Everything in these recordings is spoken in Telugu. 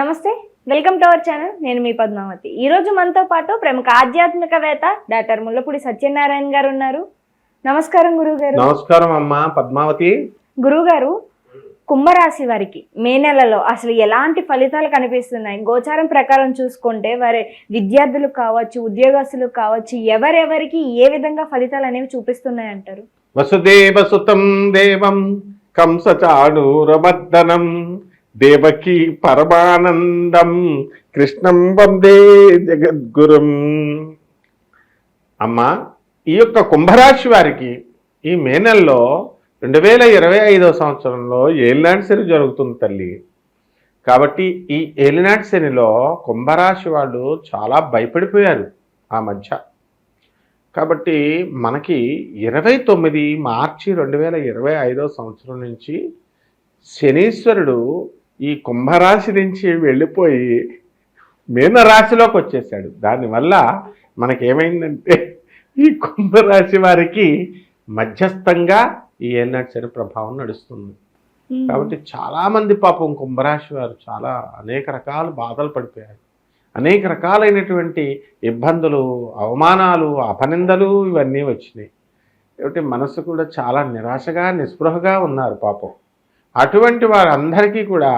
నమస్తే, వెల్కమ్ టు అవర్ ఛానల్. నేను మీ పద్మావతి. ఈరోజు మనతో పాటు ప్రముఖ ఆధ్యాత్మికవేత్త డాక్టర్ ముల్లపూడి సత్యనారాయణ గారు ఉన్నారు. నమస్కారం గురువుగారు. నమస్కారం అమ్మా పద్మావతి. గురువుగారు, కుంభరాశి వారికి మే నెలలో అసలు ఎలాంటి ఫలితాలు కనిపిస్తున్నాయి? గోచారం ప్రకారం చూసుకుంటే వారి విద్యార్థులు కావచ్చు, ఉద్యోగస్తులు కావచ్చు, ఎవరెవరికి ఏ విధంగా ఫలితాలు అనేవి చూపిస్తున్నాయి అంటారు? వసుదేవ సుతం దేవం కంసచాణూరమర్దనం దేవకీ పరమానందం కృష్ణం వందే జగద్గురుం. అమ్మా, ఈ యొక్క కుంభరాశి వారికి ఈ మే నెలలో 2025 సంవత్సరంలో ఏలినాటి శని జరుగుతుంది తల్లి. కాబట్టి ఈ ఏలినాటి శనిలో కుంభరాశి వాళ్ళు చాలా భయపడిపోయారు ఆ మధ్య. కాబట్టి మనకి 29 మార్చి 2025 సంవత్సరం నుంచి శనీశ్వరుడు ఈ కుంభరాశి నుంచి వెళ్ళిపోయి మీనరాశిలోకి వచ్చేసాడు. దానివల్ల మనకేమైందంటే ఈ కుంభరాశి వారికి మధ్యస్థంగా ఈ ఏలినాటి శని ప్రభావం నడుస్తుంది. కాబట్టి చాలామంది పాపం కుంభరాశి వారు చాలా అనేక రకాల బాధలు పడిపోయారు. అనేక రకాలైనటువంటి ఇబ్బందులు, అవమానాలు, అపనిందలు ఇవన్నీ వచ్చినాయి. కాబట్టి మనసు కూడా చాలా నిరాశగా, నిస్పృహగా ఉన్నారు పాపం. అటువంటి వారందరికీ కూడా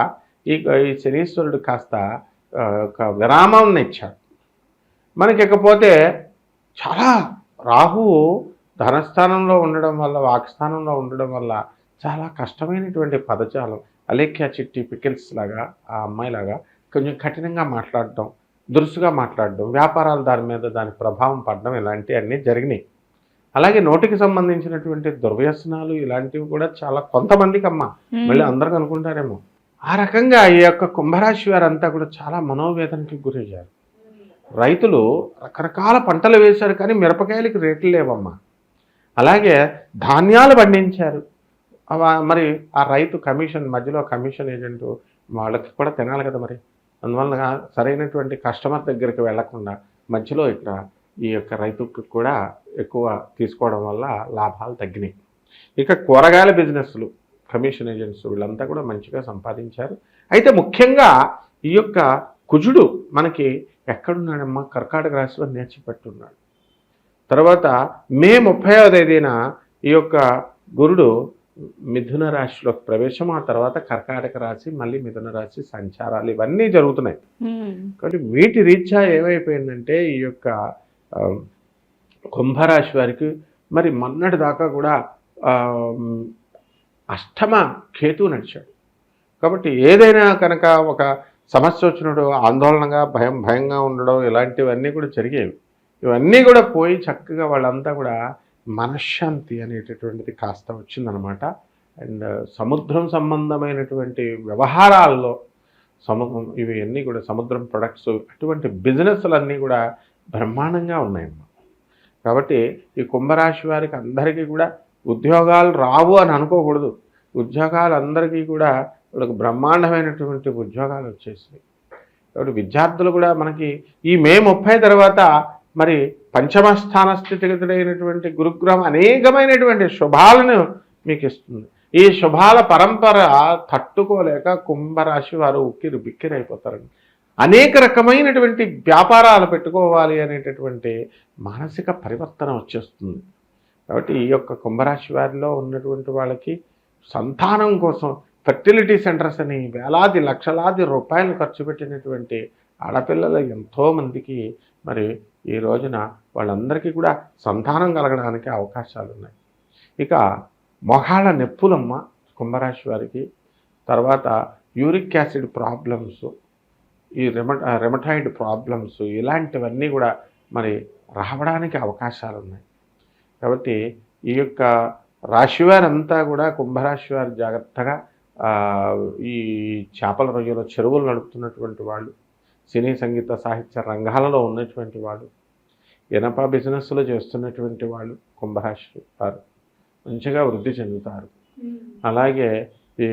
ఈ శనీశ్వరుడు కాస్త ఒక విరామం ఇచ్చాడు మనకి. ఇకపోతే చాలా రాహువు ధనస్థానంలో ఉండడం వల్ల, వాక్స్థానంలో ఉండడం వల్ల చాలా కష్టమైనటువంటి పదజాలం, అలేఖ్య చిట్టి పికిల్స్ లాగా ఆ అమ్మాయిలాగా కొంచెం కఠినంగా మాట్లాడడం, దురుసుగా మాట్లాడడం, వ్యాపారాలు దాని ప్రభావం పడడం ఇలాంటివన్నీ జరిగినాయి. అలాగే నోటికి సంబంధించినటువంటి దుర్వ్యసనాలు ఇలాంటివి కూడా చాలా కొంతమందికి అమ్మ, మళ్ళీ అందరికి అనుకుంటారేమో. ఆ రకంగా ఈ యొక్క కుంభరాశి వారంతా కూడా చాలా మనోవేదనకి గురయ్యారు. రైతులు రకరకాల పంటలు వేశారు కానీ మిరపకాయలకి రేట్లు లేవమ్మా. అలాగే ధాన్యాలు పండించారు, మరి ఆ రైతు కమిషన్, మధ్యలో కమిషన్ ఏజెంటు వాళ్ళకి కూడా తినాలి కదా మరి. అందువల్ల సరైనటువంటి కస్టమర్ దగ్గరికి వెళ్లకుండా మధ్యలో ఇక్కడ ఈ యొక్క రైతుకు కూడా ఎక్కువ తీసుకోవడం వల్ల లాభాలు తగ్గినాయి. ఇక కూరగాయల బిజినెస్లు, కమిషన్ ఏజెంట్స్ వీళ్ళంతా కూడా మంచిగా సంపాదించారు. అయితే ముఖ్యంగా ఈ యొక్క కుజుడు మనకి ఎక్కడున్నాడమ్మా? కర్కాటక రాశిలో నేర్చిపెట్టున్నాడు. తర్వాత మే 30వ తేదీన ఈ యొక్క గురుడు మిథున రాశిలోకి ప్రవేశం, ఆ తర్వాత కర్కాటక రాశి, మళ్ళీ మిథున రాశి సంచారాలు ఇవన్నీ జరుగుతున్నాయి. కాబట్టి వీటి రీత్యా ఏమైపోయిందంటే ఈ యొక్క కుంభరాశి వారికి మరి మొన్నటి దాకా కూడా అష్టమ కేతు నడిచాడు. కాబట్టి ఏదైనా కనుక ఒక సమస్య వచ్చినప్పుడు ఆందోళనగా, భయంగా ఉండడం ఇలాంటివన్నీ కూడా జరిగేవి. ఇవన్నీ కూడా పోయి చక్కగా వాళ్ళంతా కూడా మనశ్శాంతి అనేటటువంటిది కాస్త వచ్చిందనమాట. అండ్ సముద్రం సంబంధమైనటువంటి వ్యవహారాల్లో ఇవి అన్నీ కూడా సముద్రం ప్రొడక్ట్స్, అటువంటి బిజినెస్లన్నీ కూడా బ్రహ్మాండంగా ఉన్నాయన్నమాట. కాబట్టి ఈ కుంభరాశి వారికి అందరికీ కూడా ఉద్యోగాలు రావు అని అనుకోకూడదు. ఉద్యోగాలు అందరికీ కూడా వాళ్ళకి బ్రహ్మాండమైనటువంటి ఉద్యోగాలు వచ్చేసాయి. కాబట్టి విద్యార్థులు కూడా మనకి ఈ మే 30 తర్వాత మరి పంచమ స్థాన స్థితిగతుడైనటువంటి గురుగ్రహం అనేకమైనటువంటి శుభాలను మీకు ఇస్తుంది. ఈ శుభాల పరంపర తట్టుకోలేక కుంభరాశి వారు ఉక్కిరి బిక్కిరైపోతారండి. అనేక రకమైనటువంటి వ్యాపారాలు పెట్టుకోవాలి అనేటటువంటి మానసిక పరివర్తన వచ్చేస్తుంది. కాబట్టి ఈ యొక్క కుంభరాశి వారిలో ఉన్నటువంటి వాళ్ళకి సంతానం కోసం ఫెర్టిలిటీ సెంటర్స్ అని వేలాది లక్షలాది రూపాయలు ఖర్చు పెట్టినటువంటి ఆడపిల్లలు ఎంతోమందికి మరి ఈ రోజున వాళ్ళందరికీ కూడా సంతానం కలగడానికి అవకాశాలు ఉన్నాయి. ఇక మొహాళ్ళ నొప్పులమ్మ కుంభరాశి వారికి, తర్వాత యూరిక్ యాసిడ్ ప్రాబ్లమ్స్, ఈ రెమటాయిడ్ ప్రాబ్లమ్స్ ఇలాంటివన్నీ కూడా మరి రావడానికి అవకాశాలు ఉన్నాయి. కాబట్టి ఈ యొక్క రాశివారంతా కూడా కుంభరాశి వారు జాగ్రత్తగా ఈ చేపల రొయ్యల చెరువులు నడుపుతున్నటువంటి వాళ్ళు, సినీ సంగీత సాహిత్య రంగాలలో ఉన్నటువంటి వాళ్ళు, ఇనప బిజినెస్లో చేస్తున్నటువంటి వాళ్ళు కుంభరాశి వారు మంచిగా వృద్ధి చెందుతారు. అలాగే ఈ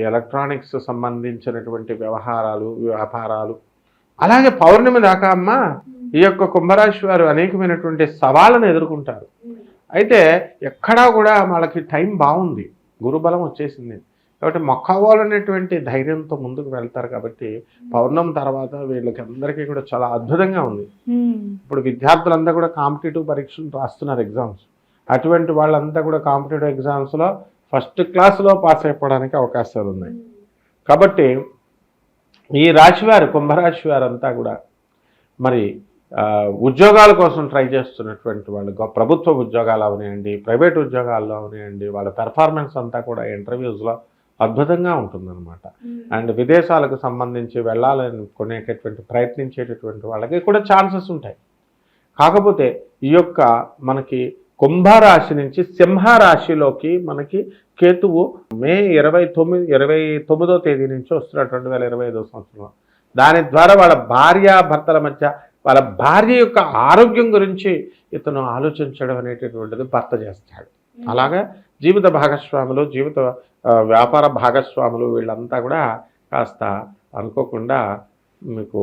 ఎలక్ట్రానిక్స్ సంబంధించినటువంటి వ్యవహారాలు, వ్యాపారాలు, అలాగే పౌర్ణమి దాకా అమ్మ ఈ యొక్క కుంభరాశి వారు అనేకమైనటువంటి సవాళ్ళను ఎదుర్కొంటారు. అయితే ఎక్కడా కూడా వాళ్ళకి టైం బాగుంది, గురుబలం వచ్చేసింది. కాబట్టి మొక్కవాలనేటువంటి ధైర్యంతో ముందుకు వెళ్తారు. కాబట్టి పౌర్ణమి తర్వాత వీళ్ళకి అందరికీ కూడా చాలా అద్భుతంగా ఉంది. ఇప్పుడు విద్యార్థులంతా కూడా కాంపిటేటివ్ పరీక్షలు రాస్తున్నారు, ఎగ్జామ్స్. అటువంటి వాళ్ళంతా కూడా కాంపిటేటివ్ ఎగ్జామ్స్లో ఫస్ట్ క్లాస్లో పాస్ అయిపోవడానికి అవకాశాలు ఉన్నాయి. కాబట్టి ఈ రాశివారు, కుంభరాశి వారంతా కూడా మరి ఉద్యోగాల కోసం ట్రై చేస్తున్నటువంటి వాళ్ళు, ప్రభుత్వ ఉద్యోగాలు అవనివ్వండి, ప్రైవేట్ ఉద్యోగాల్లో అవనివ్వండి, వాళ్ళ పెర్ఫార్మెన్స్ అంతా కూడా ఇంటర్వ్యూస్లో అద్భుతంగా ఉంటుందన్నమాట. అండ్ విదేశాలకు సంబంధించి వెళ్ళాలనుకునేటటువంటి ప్రయత్నించేటటువంటి వాళ్ళకి కూడా ఛాన్సెస్ ఉంటాయి. కాకపోతే ఈ యొక్క మనకి కుంభరాశి నుంచి సింహరాశిలోకి మనకి కేతువు మే 29వ తేదీ నుంచి వస్తున్నాడు 2025వ సంవత్సరంలో. దాని ద్వారా వాళ్ళ భార్యాభర్తల మధ్య, వాళ్ళ భార్య యొక్క ఆరోగ్యం గురించి ఇతను ఆలోచించడం అనేటటువంటిది భర్త చేస్తాడు. అలాగా జీవిత భాగస్వాములు, వ్యాపార భాగస్వాములు వీళ్ళంతా కూడా కాస్త అనుకోకుండా మీకు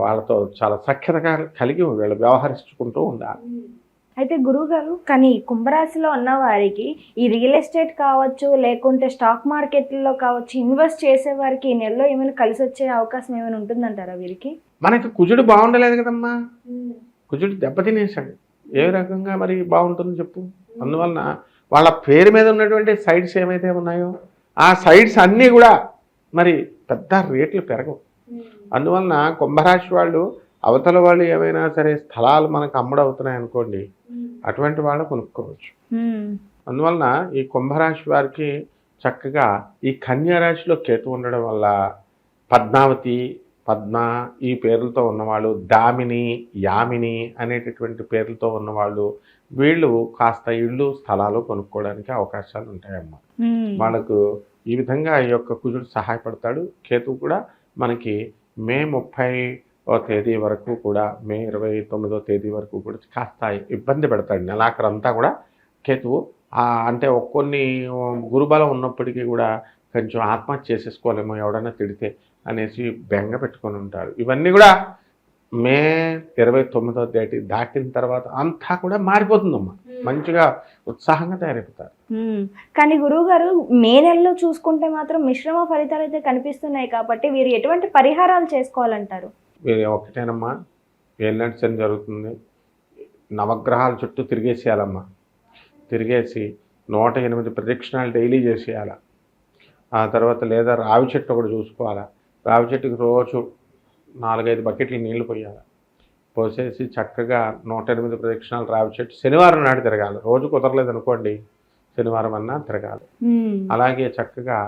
వాళ్ళతో చాలా సఖ్యతగా కలిగి వీళ్ళు వ్యవహరించుకుంటూ ఉండాలి. అయితే గురువుగారు, కానీ కుంభరాశిలో ఉన్న వారికి ఈ రియల్ ఎస్టేట్ కావచ్చు, లేకుంటే స్టాక్ మార్కెట్లో కావచ్చు, ఇన్వెస్ట్ చేసే వారికి ఈ నెలలో ఏమైనా కలిసి వచ్చే అవకాశం ఏమైనా ఉంటుందంటారా వీరికి? మనకి కుజుడు బాగుండలేదు కదమ్మా, కుజుడు దెబ్బతినేశాడు. ఏ రకంగా మరి బాగుంటుందని చెప్పు. అందువలన వాళ్ళ పేరు మీద ఉన్నటువంటి సైడ్స్ ఏమైతే ఉన్నాయో ఆ సైడ్స్ అన్నీ కూడా మరి పెద్ద రేట్లు పెరగవు. అందువలన కుంభరాశి వాళ్ళు, అవతల వాళ్ళు ఏమైనా సరే స్థలాలు మనకు అమ్ముడవుతున్నాయి అనుకోండి, అటువంటి వాళ్ళు కొనుక్కోవచ్చు. అందువలన ఈ కుంభరాశి వారికి చక్కగా ఈ కన్యా రాశిలో కేతు ఉండడం వల్ల పద్మావతి, పద్మ ఈ పేర్లతో ఉన్నవాళ్ళు, దామిని, యామిని అనేటటువంటి పేర్లతో ఉన్నవాళ్ళు, వీళ్ళు కాస్త ఇళ్ళు స్థలాలు కొనుక్కోవడానికి అవకాశాలు ఉంటాయమ్మా. వాళ్ళకు ఈ విధంగా ఈ యొక్క కుజుడు సహాయపడతాడు. కేతువు కూడా మనకి మే 30వ తేదీ వరకు కూడా, మే 29వ తేదీ వరకు కూడా కాస్త ఇబ్బంది పెడతాడు. నెలాఖరంతా కూడా కేతువు అంటే కొన్ని గురుబలం ఉన్నప్పటికీ కూడా కొంచెం ఆత్మహత్య చేసేసుకోలేమో ఎవడన్నా తిడితే అనేసి బెంగ పెట్టుకొని ఉంటారు. ఇవన్నీ కూడా మే 29వ తేదీ దాటిన తర్వాత అంతా కూడా మారిపోతుందమ్మా. మంచిగా ఉత్సాహంగా తయారైపోతారు. కానీ గురువు గారు, మే నెలలో చూసుకుంటే మాత్రం మిశ్రమ ఫలితాలు అయితే కనిపిస్తున్నాయి. కాబట్టి వీరు ఎటువంటి పరిహారాలు చేసుకోవాలంటారు? వీరు ఒకటేనమ్మా, ఏలినాటి శని జరుగుతుంది, నవగ్రహాల చుట్టూ తిరిగేసేయాలమ్మా. తిరిగేసి 108 ప్రదక్షిణాలు డైలీ చేసేయాలి. ఆ తర్వాత లేదా రావి చెట్టు ఒకటి చూసుకోవాలా. రావి చెట్టుకి రోజు 4-5 బకెట్లు నీళ్లు పోయాలి. పోసేసి చక్కగా 108 ప్రదక్షిణాలు రావి చెట్టు శనివారం నాడు తిరగాలి. రోజు కుదరలేదు అనుకోండి, శనివారం అన్నా తిరగాలి. అలాగే చక్కగా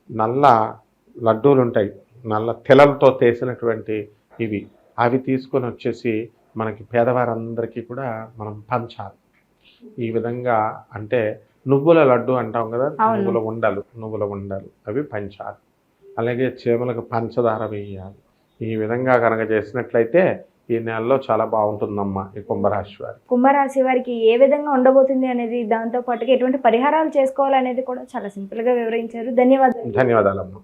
నల్ల లడ్డూలు ఉంటాయి, నల్ల తెలలతో చేసినటువంటి ఇవి, అవి తీసుకొని వచ్చేసి మనకి పేదవారందరికీ కూడా మనం పంచాలి. ఈ విధంగా అంటే నువ్వుల లడ్డు అంటాం కదా, నువ్వుల ఉండలు అవి పంచాలి. అలాగే చీమలకు పంచదార వేయాలి. ఈ విధంగా కనుక చేసినట్లయితే ఈ నెలలో చాలా బాగుంటుందమ్మా ఈ కుంభరాశి వారికి. కుంభరాశి వారికి ఏ విధంగా ఉండబోతుంది అనేది, దాంతో పాటుగా ఎటువంటి పరిహారాలు చేసుకోవాలనేది కూడా చాలా సింపుల్గా వివరించారు. ధన్యవాదాలు. ధన్యవాదాలమ్మా.